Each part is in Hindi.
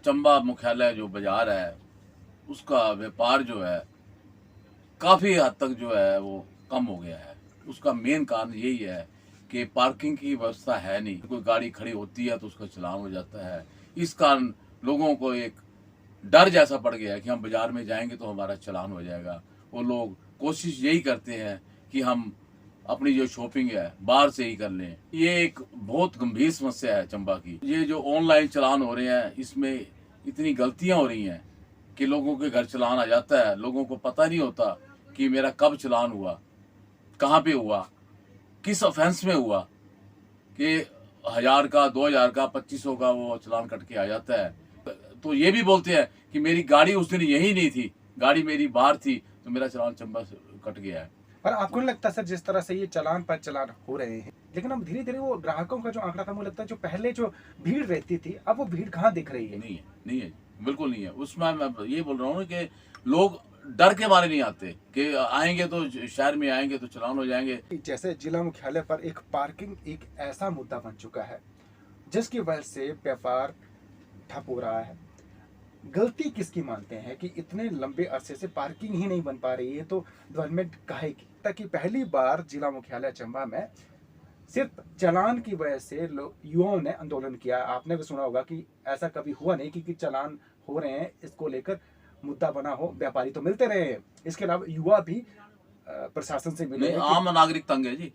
चंबा मुख्यालय जो बाजार है उसका व्यापार जो है काफ़ी हद तक जो है वो कम हो गया है। उसका मेन कारण यही है कि पार्किंग की व्यवस्था है नहीं। कोई गाड़ी खड़ी होती है तो उसका चालान हो जाता है। इस कारण लोगों को एक डर जैसा पड़ गया है कि हम बाजार में जाएंगे तो हमारा चालान हो जाएगा। वो लोग कोशिश यही करते हैं कि हम अपनी जो शॉपिंग है बाहर से ही कर लें। ये एक बहुत गंभीर समस्या है चंबा की। ये जो ऑनलाइन चालान हो रहे हैं इसमें इतनी गलतियां हो रही हैं कि लोगों के घर चालान आ जाता है। लोगों को पता नहीं होता कि मेरा कब चालान हुआ, कहाँ पे हुआ, किस ऑफेंस में हुआ, कि 1000 का, 2000 का, 2500 का वो चालान कट के आ जाता है। तो ये भी बोलते हैं कि मेरी गाड़ी उस दिन यही नहीं थी, गाड़ी मेरी बाहर थी तो मेरा चालान चंबा से कट गया है। पर आपको नहीं लगता सर, जिस तरह से ये चालान पर चालान हो रहे हैं, लेकिन अब धीरे धीरे वो ग्राहकों का जो आंकड़ा था, मुझे लगता है जो पहले जो भीड़ रहती थी अब वो भीड़ कहाँ दिख रही है? नहीं है, बिल्कुल नहीं है। उसमें मैं ये बोल रहा हूँ कि लोग डर के मारे नहीं आते कि आएंगे तो शहर में आएंगे तो चालान हो जाएंगे। जैसे जिला मुख्यालय पर एक पार्किंग एक ऐसा मुद्दा बन चुका है जिसकी वजह से व्यापार ठप हो रहा है। गलती किसकी मानते हैं कि इतने लंबे अरसे से पार्किंग ही नहीं बन पा रही है, तो डेवलपमेंट काहे की? ताकि पहली बार जिला मुख्यालय चंबा में सिर्फ चालान की वजह से युवाओं ने आंदोलन किया। आपने भी सुना होगा कि ऐसा कभी हुआ नहीं कि चालान हो रहे हैं इसको लेकर मुद्दा बना हो। व्यापारी तो मिलते रहे हैं, इसके अलावा युवा भी प्रशासन से मिले नहीं, हैं आम नागरिक तंग है जी।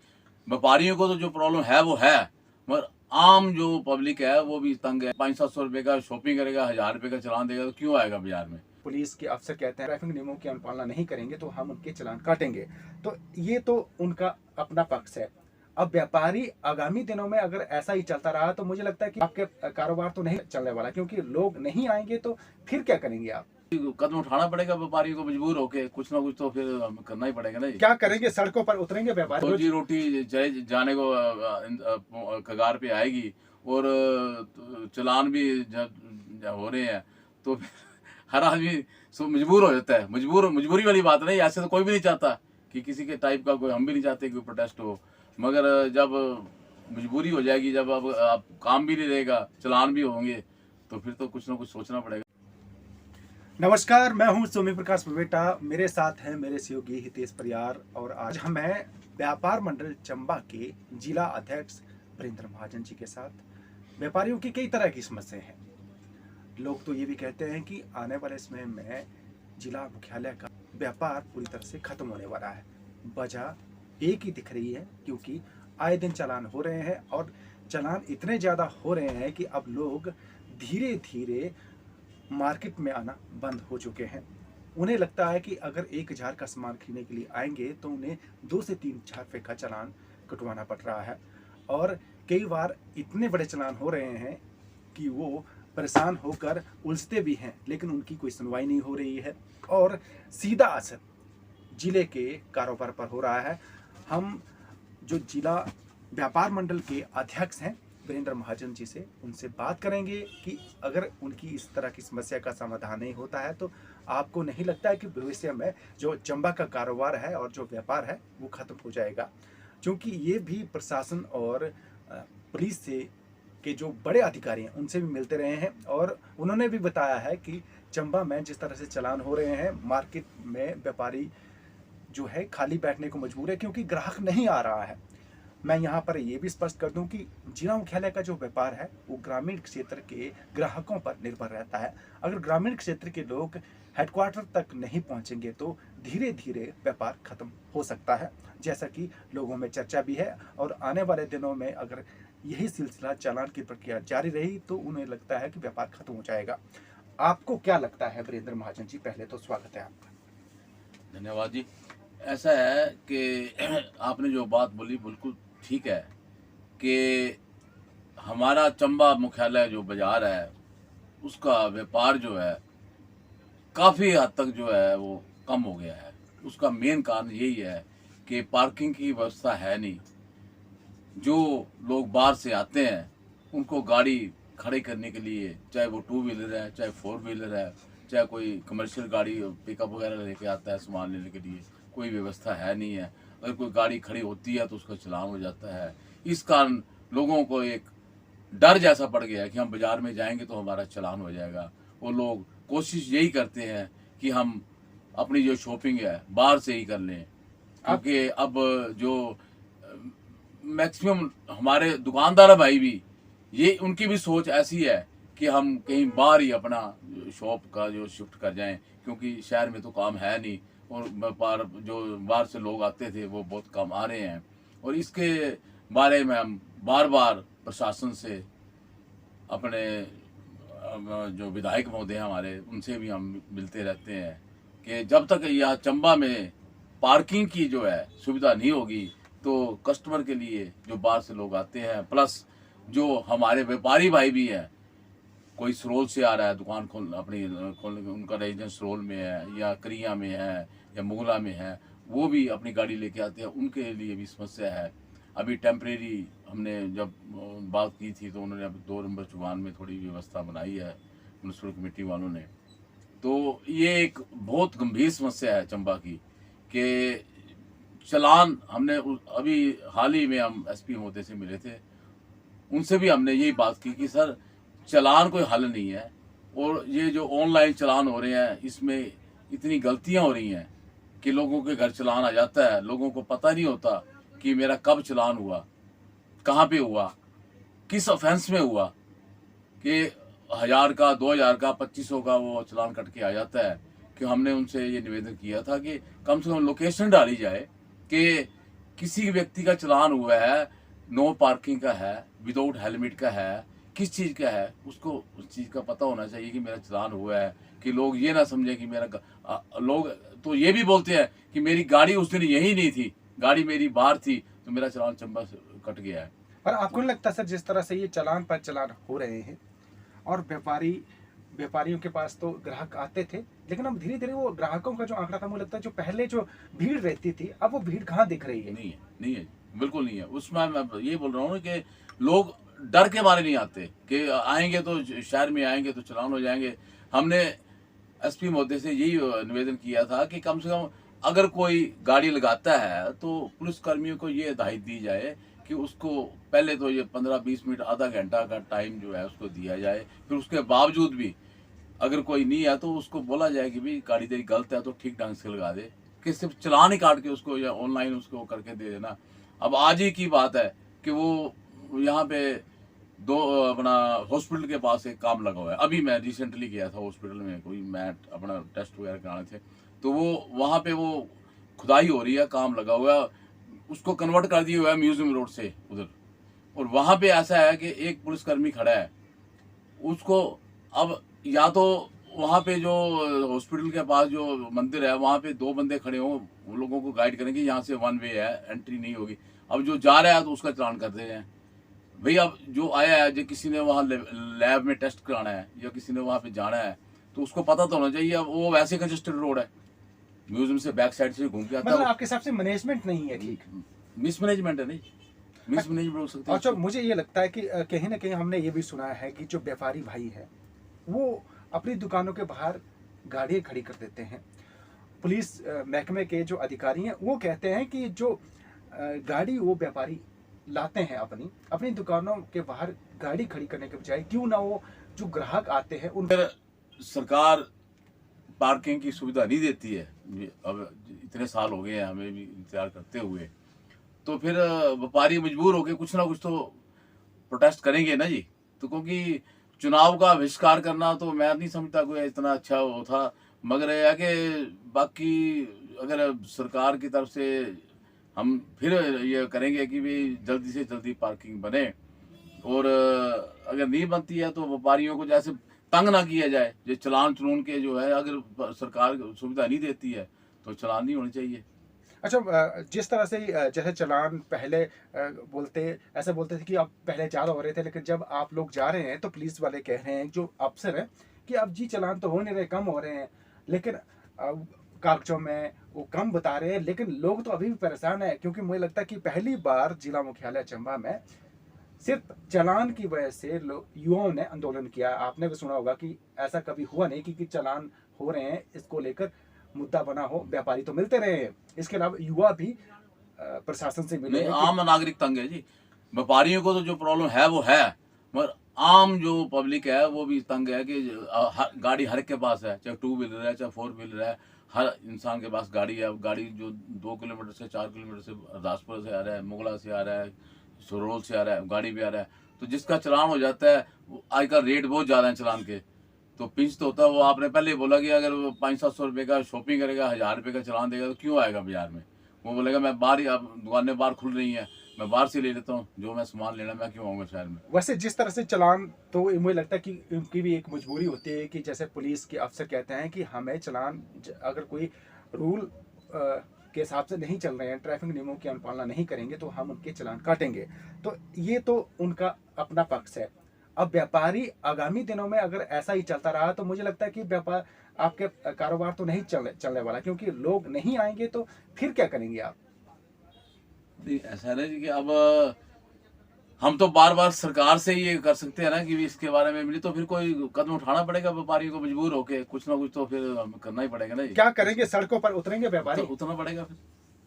व्यापारियों को तो जो प्रॉब्लम है वो है, मगर आम जो पब्लिक है वो भी तंग है। 500-700 रुपए का शॉपिंग करेगा, 1000 रुपए का चालान देगा तो क्यों आएगा बाजार में? पुलिस के अफसर कहते हैं ट्रैफिक नियमों की अनुपालना नहीं करेंगे तो हम उनके चालान काटेंगे। तो ये तो उनका अपना पक्ष है। अब व्यापारी आगामी दिनों में अगर ऐसा ही चलता रहा तो मुझे लगता है कि आपके कारोबार तो नहीं चलने वाला, क्योंकि लोग नहीं आएंगे तो फिर क्या करेंगे आप? कदम उठाना पड़ेगा व्यापारी को, मजबूर होके कुछ ना कुछ तो फिर करना ही पड़ेगा ना जी। क्या करेंगे? सड़कों पर उतरेंगे व्यापारी? रोजी रोटी जाने को कगार पे आएगी और चालान भी जब हो रहे हैं तो हर आदमी मजबूर हो जाता है। मजबूरी वाली बात नहीं, ऐसे तो कोई भी नहीं चाहता कि किसी के टाइप का कोई, हम भी नहीं चाहते कि प्रोटेस्ट हो। मगर जब मजबूरी हो जाएगी, जब अब आप काम भी नहीं रहेगा, चालान भी होंगे, तो फिर तो कुछ ना कुछ सोचना पड़ेगा। नमस्कार, मैं हूं सोमी प्रकाश बेटा। मेरे साथ हैं मेरे सहयोगी हितेश परियार और आज हम हैं व्यापार मंडल चंबा के जिला अध्यक्ष वीरेंद्र महाजन जी के साथ। व्यापारियों की कई तरह की समस्याएं हैं। लोग तो ये भी कहते हैं कि आने वाले समय में जिला मुख्यालय का व्यापार पूरी तरह से खत्म होने वाला है। वजह एक ही दिख रही है, क्योंकि आए दिन चालान हो रहे हैं और चालान इतने ज़्यादा हो रहे हैं कि अब लोग धीरे धीरे मार्केट में आना बंद हो चुके हैं। उन्हें लगता है कि अगर 1000 का सामान खरीदने के लिए आएंगे तो उन्हें 2 से 3000 रुपये का चालान कटवाना पड़ रहा है। और कई बार इतने बड़े चालान हो रहे हैं कि वो परेशान होकर उलझते भी हैं, लेकिन उनकी कोई सुनवाई नहीं हो रही है और सीधा असर जिले के कारोबार पर हो रहा है। हम जो जिला व्यापार मंडल के अध्यक्ष हैं वीरेंद्र महाजन जी से उनसे बात करेंगे कि अगर उनकी इस तरह की समस्या का समाधान नहीं होता है तो आपको नहीं लगता है कि भविष्य में जो चंबा का कारोबार है और जो व्यापार है वो खत्म हो जाएगा? क्योंकि ये भी प्रशासन और पुलिस से के जो बड़े अधिकारी हैं उनसे भी मिलते रहे हैं और उन्होंने भी बताया है कि चंबा में जिस तरह से चालान हो रहे हैं, मार्केट में व्यापारी जो है खाली बैठने को मजबूर है, क्योंकि ग्राहक नहीं आ रहा है। मैं यहाँ पर ये भी स्पष्ट कर दूं कि जिला मुख्यालय का जो व्यापार है वो ग्रामीण क्षेत्र के ग्राहकों पर निर्भर रहता है। अगर ग्रामीण क्षेत्र के लोग हेडक्वार्टर तक नहीं पहुँचेंगे तो धीरे धीरे व्यापार खत्म हो सकता है, जैसा कि लोगों में चर्चा भी है। और आने वाले दिनों में अगर यही सिलसिला चालान की प्रक्रिया जारी रही तो उन्हें लगता है कि व्यापार खत्म हो जाएगा। आपको क्या लगता है वीरेंद्र महाजन जी? पहले तो स्वागत है आपका। धन्यवाद जी। ऐसा है कि आपने जो बात बोली बिल्कुल ठीक है कि हमारा चंबा मुख्यालय जो बाजार है उसका व्यापार जो है काफ़ी हद तक जो है वो कम हो गया है। उसका मेन कारण यही है कि पार्किंग की व्यवस्था है नहीं। जो लोग बाहर से आते हैं उनको गाड़ी खड़े करने के लिए, चाहे वो 2 व्हीलर है, चाहे 4 व्हीलर है, चाहे कोई कमर्शियल गाड़ी पिकअप वगैरह लेके आता है सामान लेने के लिए, कोई व्यवस्था है नहीं है। अगर कोई गाड़ी खड़ी होती है तो उसका चालान हो जाता है। इस कारण लोगों को एक डर जैसा पड़ गया है कि हम बाजार में जाएंगे तो हमारा चालान हो जाएगा। वो लोग कोशिश यही करते हैं कि हम अपनी जो शॉपिंग है बाहर से ही कर लें, क्योंकि अब जो मैक्सिमम हमारे दुकानदार भाई भी ये उनकी भी सोच ऐसी है कि हम कहीं बाहर ही अपना शॉप का जो शिफ्ट कर जाएं, क्योंकि शहर में तो काम है नहीं और व्यापार जो बाहर से लोग आते थे वो बहुत कम आ रहे हैं। और इसके बारे में हम बार बार प्रशासन से, अपने जो विधायक महोदय हैं हमारे, उनसे भी हम मिलते रहते हैं कि जब तक यहाँ चंबा में पार्किंग की जो है सुविधा नहीं होगी तो कस्टमर के लिए जो बाहर से लोग आते हैं, प्लस जो हमारे व्यापारी भाई भी हैं, कोई सरोल से आ रहा है दुकान खोलने, उनका रेजिडेंस सरोल में है या करिया में है या मुगला में है, वो भी अपनी गाड़ी लेके आते हैं, उनके लिए भी समस्या है। अभी टेम्परेरी हमने जब बात की थी तो उन्होंने अब 2 नंबर चौगान में थोड़ी व्यवस्था बनाई है म्यूनसिपल कमेटी वालों ने। तो ये एक बहुत गंभीर समस्या है चंबा की कि चालान हमने अभी हाल ही में हम एसपी महोदय से मिले थे, उनसे भी हमने यही बात की कि सर चालान कोई हल नहीं है, और ये जो ऑनलाइन चालान हो रहे हैं इसमें इतनी गलतियां हो रही हैं कि लोगों के घर चालान आ जाता है, लोगों को पता नहीं होता कि मेरा कब चालान हुआ, कहाँ पे हुआ, किस ऑफेंस में हुआ, कि 1000 का 2000 का 2500 का वो चालान कट के आ जाता है। कि हमने उनसे ये निवेदन किया था कि कम से कम लोकेशन डाली जाए कि किसी व्यक्ति का चालान हुआ है, नो पार्किंग का है, विदाउट हेलमेट का है, किस चीज़ का है, उसको उस चीज़ का पता होना चाहिए कि मेरा चालान हुआ है। कि लोग ये ना समझे कि लोग तो ये भी बोलते हैं कि मेरी गाड़ी उस दिन यही नहीं थी, गाड़ी मेरी बाहर थी तो मेरा चालान चंबा से कट गया है। पर आपको नहीं लगता सर, जिस तरह से ये चालान पर चालान हो रहे हैं और व्यापारियों के पास तो ग्राहक आते थे, लेकिन अब धीरे धीरे वो ग्राहकों का जो आंकड़ा था, मुझे लगता है जो पहले जो भीड़ रहती थी अब वो भीड़ कहाँ दिख रही है? नहीं है, बिल्कुल नहीं है। उसमें मैं ये बोल रहा हूँ कि लोग डर के मारे नहीं आते कि आएंगे तो शहर में आएंगे तो चालान हो जाएंगे। हमने एसपी महोदय से यही निवेदन किया था कि कम से कम अगर कोई गाड़ी लगाता है तो पुलिस कर्मियों को ये हिदायत दी जाए कि उसको पहले तो ये 15-20 मिनट आधा घंटा का टाइम जो है उसको दिया जाए, फिर उसके बावजूद भी अगर कोई नहीं है तो उसको बोला जाए कि भाई गाड़ी तेरी गलत है तो ठीक ढंग से लगा दे, कि सिर्फ चलान ही काट के उसको या ऑनलाइन उसको करके दे देना। अब आज ही की बात है कि वो यहाँ पे अपना हॉस्पिटल के पास एक काम लगा हुआ है। अभी मैं रिसेंटली गया था हॉस्पिटल में, कोई मैं अपना टेस्ट वगैरह कराने थे, तो वो वहाँ पे वो खुदाई हो रही है, काम लगा हुआ है, उसको कन्वर्ट कर दिया हुआ है म्यूजियम रोड से उधर। और वहाँ पे ऐसा है कि एक पुलिसकर्मी खड़ा है, उसको अब या तो वहाँ पे जो हॉस्पिटल के पास जो मंदिर है वहाँ पे 2 बंदे खड़े हों, वो लोगों को गाइड करेंगे यहाँ से 1 वे है, एंट्री नहीं होगी। अब जो जा रहा है तो उसका चालान कर दे रहे हैं। भाई अब जो आया है, जो किसी ने वहाँ लैब में टेस्ट कराना है या किसी ने वहाँ पे जाना है तो उसको पता तो होना चाहिए। अब वो वैसे कंजेस्टेड रोड है, म्यूजियम से बैक साइड से घूम के आता है। मतलब आपके हिसाब से मैनेजमेंट नहीं है ठीक? मिसमैनेजमेंट है, नहीं मिसमैनेजमेंट बोल सकते हैं। अच्छा, मुझे ये लगता है कि कहीं ना कहीं हमने ये भी सुना है कि जो व्यापारी भाई है वो अपनी दुकानों के बाहर गाड़ियाँ खड़ी कर देते हैं। पुलिस महकमे के जो अधिकारी हैं वो कहते हैं कि जो गाड़ी वो व्यापारी लाते हैं अपनी दुकानों के बाहर गाड़ी खड़ी करने के बजाय क्यों ना वो जो ग्राहक आते हैं उन सरकार पार्किंग की सुविधा नहीं देती है। अब इतने साल हो गए हैं हमें भी इंतजार करते हुए, तो फिर व्यापारी मजबूर होकर कुछ ना कुछ तो प्रोटेस्ट करेंगे ना जी। तो क्योंकि चुनाव का बहिष्कार करना तो मैं नहीं समझता कोई इतना अच्छा वो था, मगर यह है कि बाकी अगर सरकार की तरफ से हम फिर ये करेंगे कि भाई जल्दी से जल्दी पार्किंग बने, और अगर नहीं बनती है तो व्यापारियों को जैसे तंग ना किया जाए, जो चलान चलून के जो है अगर सरकार सुविधा नहीं देती है तो चलान नहीं होने चाहिए। अच्छा, जिस तरह से जैसे चालान पहले ऐसे बोलते थे कि अब पहले ज़्यादा हो रहे थे, लेकिन जब आप लोग जा रहे हैं तो पुलिस वाले कह रहे हैं, जो अफसर हैं, कि अब जी चालान तो हो नहीं रहे, कम हो रहे हैं, लेकिन कागजों में वो कम बता रहे हैं, लेकिन लोग तो अभी भी परेशान है। क्योंकि मुझे लगता है कि पहली बार जिला मुख्यालय चंबा में सिर्फ चालान की वजह से युवाओं ने आंदोलन किया। आपने भी सुना होगा कि ऐसा कभी हुआ नहीं कि चालान हो रहे हैं इसको लेकर मुद्दा बना हो। व्यापारी तो मिलते रहे हैं, इसके अलावा युवा भी प्रशासन से मिले। आम नागरिक तंग है जी, व्यापारियों को तो जो प्रॉब्लम है वो है, मगर आम जो पब्लिक है वो भी तंग है कि गाड़ी हर के पास है, चाहे 2 व्हीलर है चाहे 4 व्हीलर है, हर इंसान के पास गाड़ी है। अब गाड़ी जो 2 किलोमीटर से 4 किलोमीटर से राजपुर से आ रहा है, मुगला से आ रहा है, सरोल से आ रहा है, गाड़ी भी आ रहा है, तो जिसका चालान हो जाता है, आजकल रेट बहुत ज़्यादा है चालान के, तो पिंच तो होता है। वो आपने पहले बोला कि अगर वो 500-700 रुपये का शॉपिंग करेगा, 1000 रुपये का चालान देगा, तो क्यों आएगा बाजार में? वो बोलेगा मैं बाहर ही, अब दुकानें बाहर खुल रही हैं, मैं बाहर से ले लेता हूँ, जो मैं सामान लेना, मैं क्यों आऊँगा शहर में? वैसे जिस तरह से चलान, तो मुझे लगता है कि उनकी भी एक मजबूरी होती है कि जैसे पुलिस के अफसर कहते हैं कि हमें चलान, अगर कोई रूल के हिसाब से नहीं चल रहे हैं, ट्रैफिक नियमों की अनुपालना नहीं करेंगे, तो हम उनके चलान काटेंगे। तो ये तो उनका अपना पक्ष है। अब व्यापारी आगामी दिनों में अगर ऐसा ही चलता रहा तो मुझे लगता है कि व्यापार, आपके कारोबार तो नहीं चलने वाला, क्योंकि लोग नहीं आएंगे तो फिर क्या करेंगे आप? नहीं, ऐसा है ना जी कि अब हम तो बार बार सरकार से ही ये कर सकते हैं ना कि भी इसके बारे में मिली, तो फिर कोई कदम उठाना पड़ेगा व्यापारियों को, मजबूर होके कुछ ना कुछ तो फिर हमें करना ही पड़ेगा ना जी। क्या करेंगे? सड़कों पर उतरेंगे व्यापारी? तो उतना पड़ेगा फिर।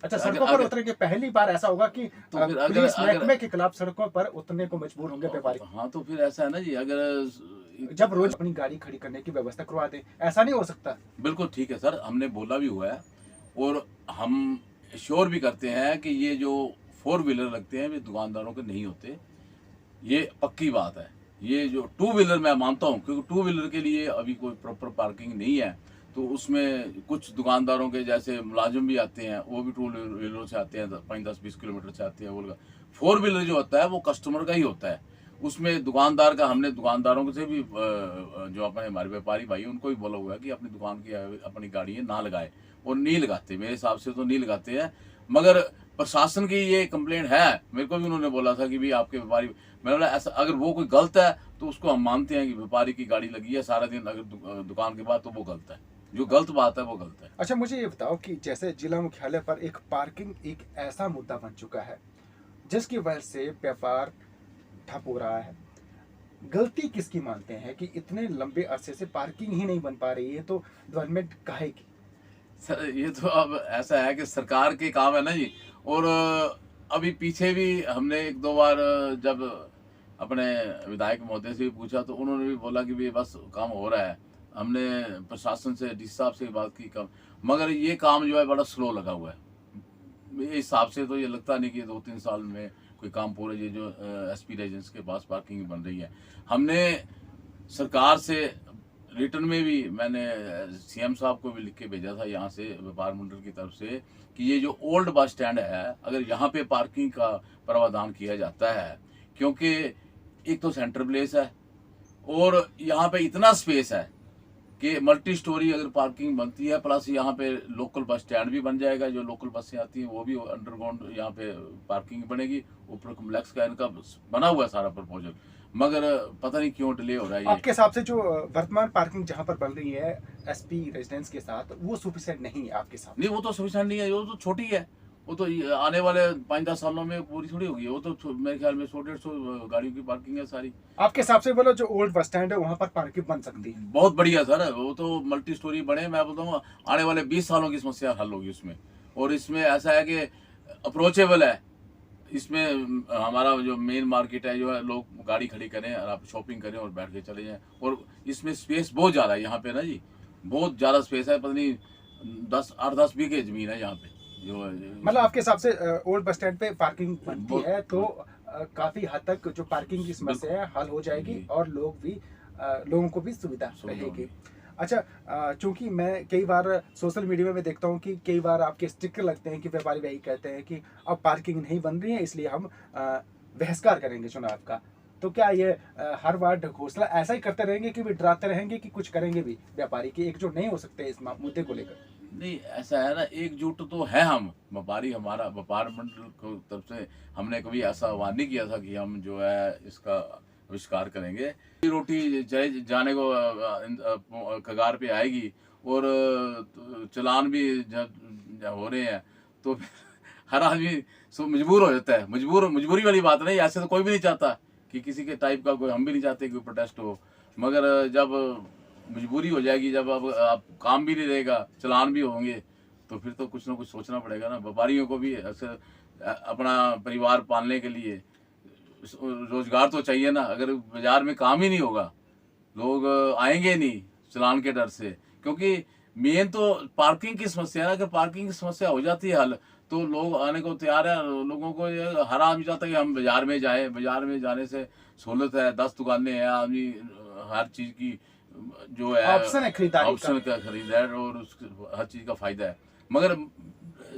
अच्छा, अगर सड़कों पर अगर उतरेंगे। पहली बार ऐसा होगा कि तो फिर पुलिस अगर महकमे के खिलाफ सड़कों पर उतरने को मजबूर होंगे व्यापारी। हाँ, तो फिर ऐसा है ना जी, अगर जब रोज अपनी गाड़ी खड़ी करने की व्यवस्था करवा दें, ऐसा नहीं हो सकता? बिल्कुल ठीक है सर, हमने बोला भी हुआ है और हम श्योर भी करते हैं कि ये जो 4 व्हीलर लगते हैं वे दुकानदारों के नहीं होते, ये पक्की बात है। ये जो 2 व्हीलर मैं मानता हूँ, क्योंकि 2 व्हीलर के लिए अभी कोई प्रॉपर पार्किंग नहीं है, तो उसमें कुछ दुकानदारों के जैसे मुलाजिम भी आते हैं, वो भी 2 व्हीलर से आते हैं, 5-10-20 किलोमीटर से आते हैं। वो 4 व्हीलर जो होता है वो कस्टमर का ही होता है, उसमें दुकानदार का, हमने दुकानदारों से भी जो अपने हमारे व्यापारी भाई उनको भी बोला हुआ है कि अपनी दुकान की अपनी गाड़ी ना लगाए, और नहीं लगाते, मेरे हिसाब से तो नहीं लगाते हैं। मगर प्रशासन की ये कंप्लेंट है, मेरे को भी उन्होंने बोला था कि भी आपके व्यापारी, मैंने बोला ऐसा अगर वो कोई गलत है तो उसको हम मानते हैं कि व्यापारी की गाड़ी लगी है सारा दिन अगर दुकान के बाद, तो वो गलत है, जो गलत बात है वो गलत है। अच्छा, मुझे ये बताओ कि जैसे जिला मुख्यालय पर एक पार्किंग एक ऐसा मुद्दा बन चुका है जिसकी वजह से व्यापार ठप हो रहा है। गलती किसकी मानते हैं कि इतने लंबे अरसे से पार्किंग ही नहीं बन पा रही है, तो डेवलपमेंट काहे की? सर ये तो अब ऐसा है कि सरकार के काम है ना जी, और अभी पीछे भी हमने 1-2 बार जब अपने विधायक महोदय से भी पूछा, तो उन्होंने भी बोला कि भी बस काम हो रहा है। हमने प्रशासन से, डी साहब से बात की कम, मगर ये काम जो है बड़ा स्लो लगा हुआ है। मेरे हिसाब से तो ये लगता नहीं कि 2-3 साल में कोई काम पूरा, ये जो एसपी रेजिडेंस के पास पार्किंग बन रही है। हमने सरकार से रिटर्न में भी, मैंने सीएम साहब को भी लिख के भेजा था यहाँ से व्यापार मंडल की तरफ से, कि ये जो ओल्ड बस स्टैंड है, अगर यहाँ पे पार्किंग का प्रावधान किया जाता है, क्योंकि एक तो सेंटर प्लेस है और यहाँ पे इतना स्पेस है कि मल्टी स्टोरी अगर पार्किंग बनती है, प्लस यहाँ पे लोकल बस स्टैंड भी बन जाएगा, जो लोकल बसें आती हैं वो भी अंडरग्राउंड यहाँ पे पार्किंग बनेगी, ऊपर कॉम्प्लेक्स का इनका बना हुआ है सारा प्रपोजल, मगर पता नहीं क्यों डिले हो रहा है। आपके हिसाब से जो वर्तमान पार्किंग जहां पर बन रही है एसपी रेजिडेंस के साथ, वो सफिशिएंट नहीं है आपके साथ? नहीं, वो तो सफिशिएंट नहीं है, वो तो छोटी है, वो तो आने वाले 5-10 सालों में पूरी थोड़ी होगी, वो तो मेरे ख्याल में 100-150 गाड़ियों की पार्किंग है सारी। आपके हिसाब से बोलो, जो ओल्ड बस स्टैंड है वहां पर पार्किंग बन सकती है? बहुत बढ़िया सर, वो तो मल्टी स्टोरी बने, मैं बोलता हूँ आने वाले 20 सालों की समस्या हल होगी उसमें। और इसमें ऐसा है कि अप्रोचेबल है, इसमें हमारा जो मेन मार्केट है, जो है लोग गाड़ी खड़ी करें और आप शॉपिंग करें और बैठ के चले जाएं, और इसमें स्पेस बहुत ज़्यादा है यहाँ पे ना जी, बहुत ज़्यादा स्पेस है, पता नहीं 8-10 बीघे जमीन है यहाँ पे जो मतलब आपके हिसाब से ओल्ड बस स्टैंड पे पार्किंग बनती है तो काफी हद तक जो पार्किंग की समस्या है हल हो जाएगी, और लोगों को भी सुविधा रहेगी। अच्छा, चूंकि मैं कई बार सोशल मीडिया में देखता हूँ कि कई बार आपके स्टिकर लगते हैं कि व्यापारी वही कहते हैं कि अब पार्किंग नहीं बन रही है, इसलिए हम बहिष्कार करेंगे चुनाव का। तो क्या ये हर बार घोषणा ऐसा ही करते रहेंगे कि भी डराते रहेंगे कि कुछ करेंगे भी? व्यापारी की एकजुट नहीं हो सकते इस मुद्दे को लेकर? नहीं, ऐसा है ना, एकजुट तो है हम व्यापारी, हमारा व्यापार मंडल को तरफ से हमने कभी ऐसा आह्वान नहीं किया था कि हम जो है इसका आविष्कार करेंगे। रोटी चाहे जाने को कगार पे आएगी, और चलान भी जब हो रहे हैं, तो हर आदमी मजबूर हो जाता है। मजबूरी वाली बात नहीं, ऐसे तो कोई भी नहीं चाहता कि किसी के टाइप का कोई, हम भी नहीं चाहते कि प्रोटेस्ट हो, मगर जब मजबूरी हो जाएगी, जब अब आप काम भी नहीं रहेगा, चलान भी होंगे, तो फिर तो कुछ ना कुछ सोचना पड़ेगा ना। व्यापारियों को भी ऐसे अपना परिवार पालने के लिए रोजगार तो चाहिए ना। अगर बाजार में काम ही नहीं होगा, लोग आएंगे नहीं चलान के डर से, क्योंकि मेन तो पार्किंग की समस्या है। अगर पार्किंग की समस्या हो जाती है हल, तो लोग आने को तैयार है। लोगों को ये हर आदमी चाहता है कि हम बाजार में जाए। बाजार में जाने से सहूलत है, 10 दुकानें हैं, आदमी हर चीज़ की जो है ऑप्शन है खरीदारी ऑप्शन का खरीद है और उस हर चीज़ का फायदा है। मगर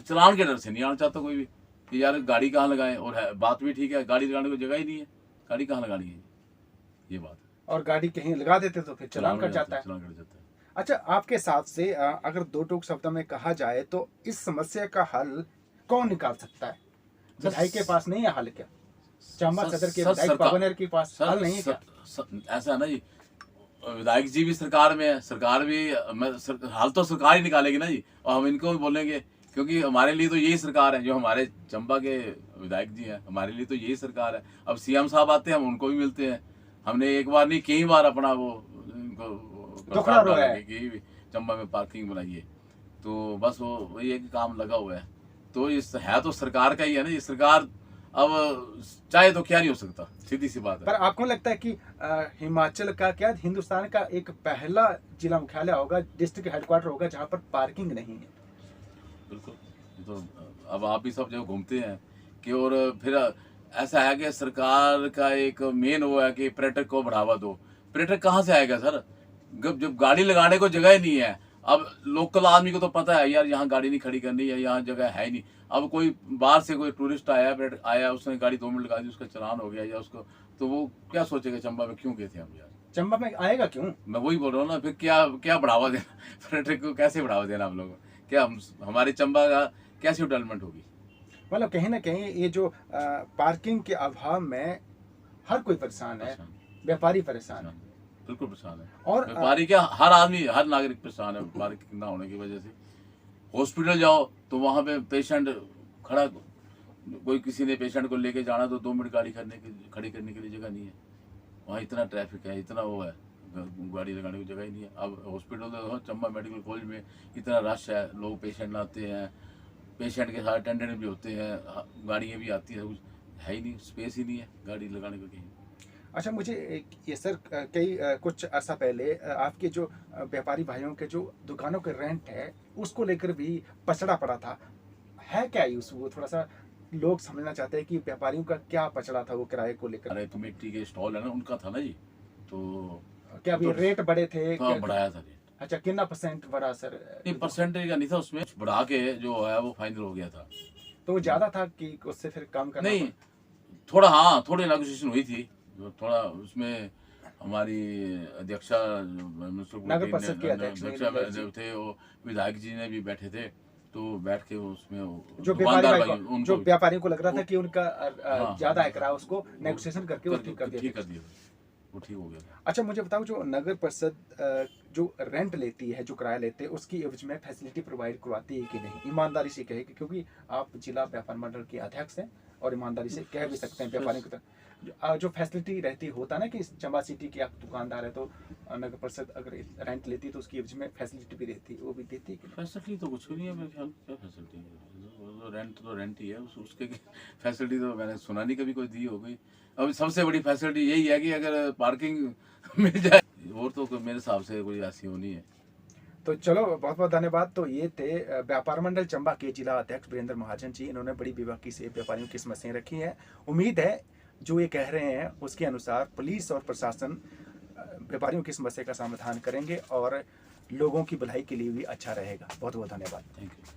चलान के डर से नहीं आना चाहता कोई भी कि यार गाड़ी कहाँ लगाएं। और है बात भी ठीक है, गाड़ी लगाने को जगह ही नहीं है, गाड़ी कहाँ लगानी है, ये बात है। और गाड़ी कहीं लगा देते तो फिर चलान कट जाता है। चलान कट जाता है। अच्छा, आपके हिसाब से अगर दो टूक शब्दों में कहा जाए तो इस समस्या का हल कौन निकाल सकता है? विधायक के पास नहीं है हल क्या? चंबा सदर के विधायक पवनर के पास हल नहीं है क्या? ऐसा है ना जी, विधायक जी भी सरकार में है, सरकार भी हाल तो सरकार ही निकालेगी ना जी। और हम इनको भी बोलेंगे, क्योंकि हमारे लिए तो यही सरकार है। जो हमारे चंबा के विधायक जी हैं, हमारे लिए तो यही सरकार है। अब सीएम साहब आते हैं, हम उनको भी मिलते हैं। हमने एक बार नहीं कई बार अपना वो दुखड़ा रोया है कि चंबा में पार्किंग बनाइए, तो बस वो ये काम लगा हुआ है। तो इस है तो सरकार का ही है ना, ये सरकार अब चाहे तो क्या नहीं हो सकता, सीधी सी बात है। पर आपको लगता है कि हिमाचल का क्या हिंदुस्तान का एक पहला जिला मुख्यालय होगा, डिस्ट्रिक्ट हेडक्वार्टर होगा जहां पर पार्किंग नहीं है? बिल्कुल, ये तो अब आप भी सब जगह घूमते हैं कि, और फिर ऐसा है कि सरकार का एक मेन वो है कि पर्यटक को बढ़ावा दो। पर्यटक कहाँ से आएगा सर, जब गाड़ी लगाने को जगह ही नहीं है। अब लोकल आदमी को तो पता है यार यहाँ गाड़ी नहीं खड़ी करनी है, यहाँ जगह है ही नहीं। अब कोई बाहर से कोई टूरिस्ट आया, पर्यटक आया, उसने गाड़ी 2 मिनट लगा दी, उसका चलान हो गया या उसको, तो वो क्या सोचेगा चंबा में क्यों गए थे हम यार। चंबा में आएगा क्यों? मैं वही बोल रहा हूँ ना, फिर क्या बढ़ावा देना पर्यटक को, कैसे बढ़ावा देना हम लोग, क्या हमारे चंबा का कैसे डेवलपमेंट होगी? मतलब कहीं ना कहीं ये जो पार्किंग के अभाव में हर कोई परेशान है, व्यापारी परेशान है। बिल्कुल परेशान है। और व्यापारी क्या, हर आदमी, हर नागरिक परेशान है पार्किंग ना होने की वजह से। हॉस्पिटल जाओ तो वहाँ पे पेशेंट खड़ा, कोई किसी ने पेशेंट को लेके जाना तो 2 मिनट गाड़ी खड़ी करने के लिए जगह नहीं है। वहाँ इतना ट्रैफिक है, इतना वो है, गाड़ी लगाने की जगह ही नहीं है। अब हॉस्पिटल तो चंबा मेडिकल कॉलेज में इतना रश है, लोग पेशेंट आते हैं, पेशेंट के साथ अटेंडेंट भी होते हैं, गाड़ियाँ भी आती हैं, है ही नहीं, स्पेस ही नहीं है गाड़ी लगाने को कहीं। अच्छा, मुझे ये सर कुछ अर्सा पहले आपके जो व्यापारी भाइयों के जो दुकानों के रेंट है उसको लेकर भी पचड़ा पड़ा था, है क्या इशू? वो थोड़ा सा लोग समझना चाहते हैं कि व्यापारियों का क्या पचड़ा था वो किराए को लेकर। अरे तो मिट्टी के स्टॉल है ना, उनका था ना जी, तो क्या अभी रेट बढ़े थे? हाँ, बढ़ाया था रेट। अच्छा, कितना % बढ़ा सर? नहीं, परसेंटेज का नहीं था, उसमें बढ़ा के जो है वो फाइनल हो गया था। तो वो ज्यादा था कि उससे फिर कम करना? नहीं, थोड़ा, हाँ, थोड़ी नेगोशिएशन हुई थी, थोड़ा उसमें हमारी अध्यक्षा नगर परिषद के अध्यक्ष थे, वो विधायक जी ने भी बैठे थे, तो बैठ के उसमें जो व्यापारियों को लग रहा था कि उनका ज्यादा है किराया, उसको नेगोशिएशन करके वो ठीक कर दिया, वो ठीक हो गया। अच्छा, मुझे बताओ, जो नगर परिषद जो रेंट लेती है, जो किराया लेते हैं, उसकी एवज में फैसिलिटी प्रोवाइड करवाती है कि नहीं? ईमानदारी से कहे, क्योंकि आप जिला व्यापार मंडल के अध्यक्ष हैं और ईमानदारी से कह भी सकते हैं व्यापारियों की तरफ जो फैसिलिटी रहती होता ना कि चंबा सिटी के आप दुकानदार है तो नगर परिषद अगर रेंट लेती है तो उसकी एवज में फैसिलिटी भी रहती है, वो भी देती है कि? फैसिलिटी तो कुछ भी नहीं है मेरे ख्याल, क्या फैसिलिटी है, रेंट तो रेंट ही है, उसके फैसिलिटी तो मैंने सुना नहीं कभी कोई दी हो गई। अब सबसे बड़ी फैसिलिटी यही है कि अगर पार्किंग मिल जाए, और तो मेरे हिसाब से कोई ऐसी होनी है। तो चलो, बहुत बहुत धन्यवाद। तो ये थे व्यापार मंडल चंबा के जिला अध्यक्ष वीरेंद्र महाजन जी। इन्होंने बड़ी बेबाकी से व्यापारियों की समस्याएं रखी हैं। उम्मीद है जो ये कह रहे हैं उसके अनुसार पुलिस और प्रशासन व्यापारियों की समस्या का समाधान करेंगे और लोगों की भलाई के लिए भी अच्छा रहेगा। बहुत बहुत धन्यवाद। Thank you.